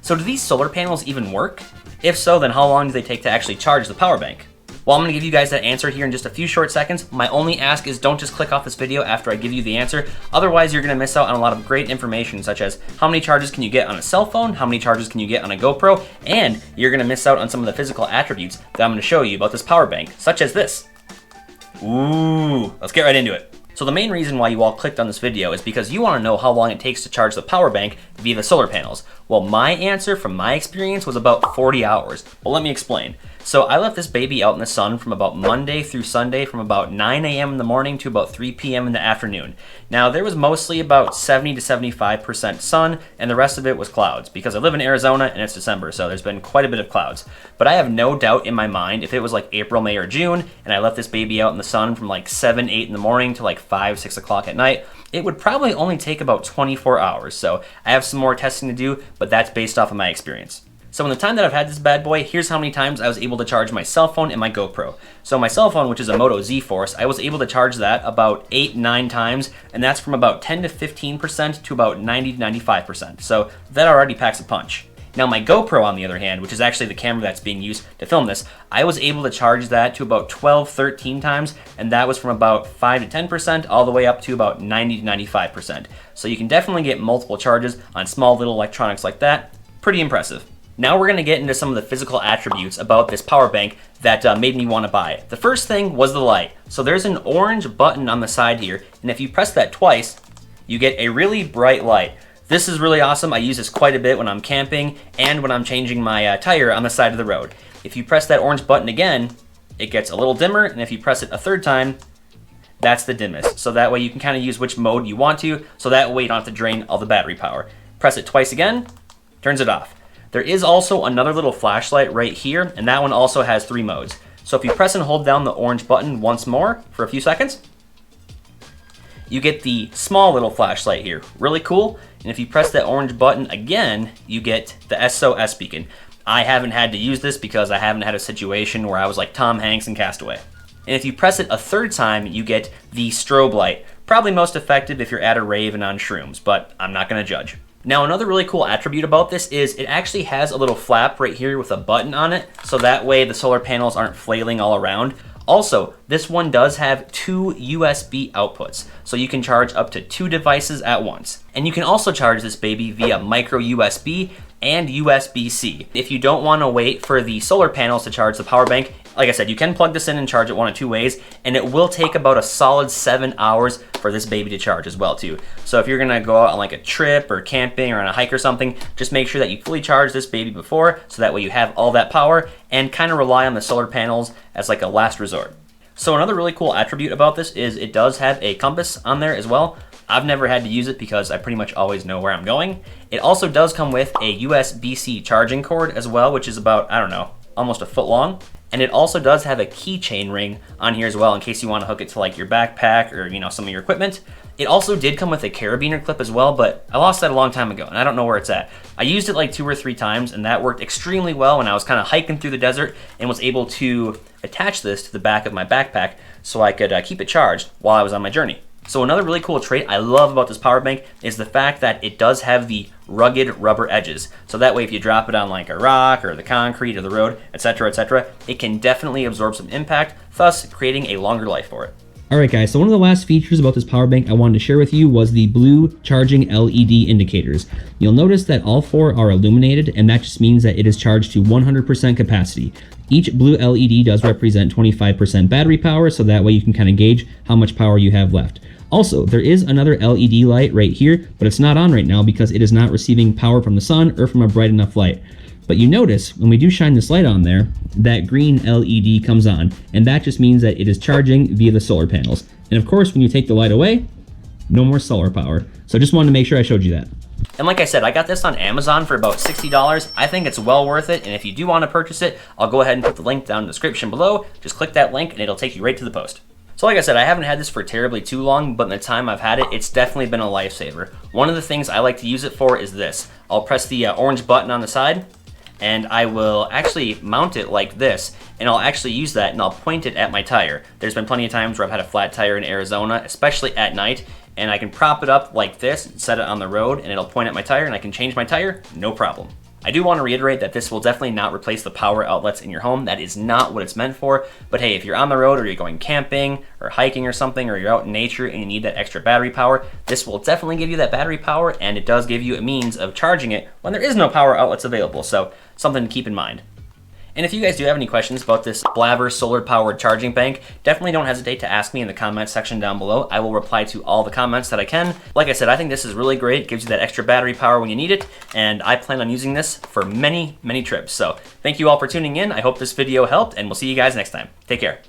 So do these solar panels even work? If so, then how long do they take to actually charge the power bank? Well, I'm going to give you guys that answer here in just a few short seconds. My only ask is don't just click off this video after I give you the answer. Otherwise, you're going to miss out on a lot of great information, such as how many charges can you get on a cell phone, how many charges can you get on a GoPro, and you're going to miss out on some of the physical attributes that I'm going to show you about this power bank, such as this. Ooh, let's get right into it. So the main reason why you all clicked on this video is because you want to know how long it takes to charge the power bank via the solar panels. Well, my answer from my experience was about 40 hours. Well, let me explain. So I left this baby out in the sun from about Monday through Sunday from about 9 a.m. in the morning to about 3 p.m. in the afternoon. Now there was mostly about 70 to 75% sun and the rest of it was clouds because I live in Arizona and it's December, so there's been quite a bit of clouds. But I have no doubt in my mind if it was like April, May, or June and I left this baby out in the sun from like 7, 8 in the morning to like 5, 6 o'clock at night, it would probably only take about 24 hours. So I have some more testing to do, but that's based off of my experience. So in the time that I've had this bad boy, here's how many times I was able to charge my cell phone and my GoPro. So my cell phone, which is a Moto Z Force, I was able to charge that about 8, 9 times, and that's from about 10 to 15% to about 90 to 95%. So that already packs a punch. Now my GoPro, on the other hand, which is actually the camera that's being used to film this, I was able to charge that to about 12, 13 times, and that was from about 5 to 10% all the way up to about 90 to 95%. So you can definitely get multiple charges on small little electronics like that. Pretty impressive. Now we're going to get into some of the physical attributes about this power bank that made me want to buy it. The first thing was the light. So there's an orange button on the side here, and if you press that twice, you get a really bright light. This is really awesome. I use this quite a bit when I'm camping and when I'm changing my tire on the side of the road. If you press that orange button again, it gets a little dimmer, and if you press it a third time, that's the dimmest. So that way you can kind of use which mode you want to, so that way you don't have to drain all the battery power. Press it twice again, turns it off. There is also another little flashlight right here, and that one also has 3 modes. So if you press and hold down the orange button once more for a few seconds, you get the small little flashlight here. Really cool. And if you press that orange button again, you get the SOS beacon. I haven't had to use this because I haven't had a situation where I was like Tom Hanks in Castaway. And if you press it a third time, you get the strobe light. Probably most effective if you're at a rave and on shrooms, but I'm not going to judge. Now another really cool attribute about this is it actually has a little flap right here with a button on it, so that way the solar panels aren't flailing all around. Also, this one does have 2 USB outputs, so you can charge up to 2 devices at once. And you can also charge this baby via micro USB and USB-C. If you don't want to wait for the solar panels to charge the power bank, like I said, you can plug this in and charge it one of 2 ways, and it will take about a solid 7 hours for this baby to charge as well too. So if you're gonna go out on like a trip or camping or on a hike or something, just make sure that you fully charge this baby before, so that way you have all that power and kind of rely on the solar panels as like a last resort. So another really cool attribute about this is it does have a compass on there as well. I've never had to use it because I pretty much always know where I'm going. It also does come with a USB-C charging cord as well, which is about, I don't know, almost a foot long. And it also does have a keychain ring on here as well in case you want to hook it to like your backpack or, you know, some of your equipment. It also did come with a carabiner clip as well, but I lost that a long time ago and I don't know where it's at. I used it like 2 or 3 times and that worked extremely well when I was kind of hiking through the desert and was able to attach this to the back of my backpack so I could keep it charged while I was on my journey. So another really cool trait I love about this power bank is the fact that it does have the rugged rubber edges. So that way if you drop it on like a rock or the concrete or the road, etc., it can definitely absorb some impact, thus creating a longer life for it. Alright guys, so one of the last features about this power bank I wanted to share with you was the blue charging LED indicators. You'll notice that all 4 are illuminated, and that just means that it is charged to 100% capacity. Each blue LED does represent 25% battery power, so that way you can kind of gauge how much power you have left. Also, there is another LED light right here, but it's not on right now because it is not receiving power from the sun or from a bright enough light. But you notice when we do shine this light on there, that green LED comes on, and that just means that it is charging via the solar panels. And of course, when you take the light away, no more solar power. So I just wanted to make sure I showed you that. And like I said, I got this on Amazon for about $60. I think it's well worth it, and if you do want to purchase it, I'll go ahead and put the link down in the description below. Just click that link and it'll take you right to the post. So like I said, I haven't had this for terribly too long, but in the time I've had it, it's definitely been a lifesaver. One of the things I like to use it for is this. I'll press the orange button on the side, and I will actually mount it like this, and I'll actually use that and I'll point it at my tire. There's been plenty of times where I've had a flat tire in Arizona, especially at night, and I can prop it up like this, set it on the road, and it'll point at my tire, and I can change my tire, no problem. I do want to reiterate that this will definitely not replace the power outlets in your home. That is not what it's meant for. But hey, if you're on the road or you're going camping or hiking or something, or you're out in nature and you need that extra battery power, this will definitely give you that battery power, and it does give you a means of charging it when there is no power outlets available. So something to keep in mind. And if you guys do have any questions about this BLAVOR solar powered charging bank, definitely don't hesitate to ask me in the comments section down below. I will reply to all the comments that I can. Like I said, I think this is really great. It gives you that extra battery power when you need it, and I plan on using this for many, many trips. So thank you all for tuning in. I hope this video helped, and we'll see you guys next time. Take care.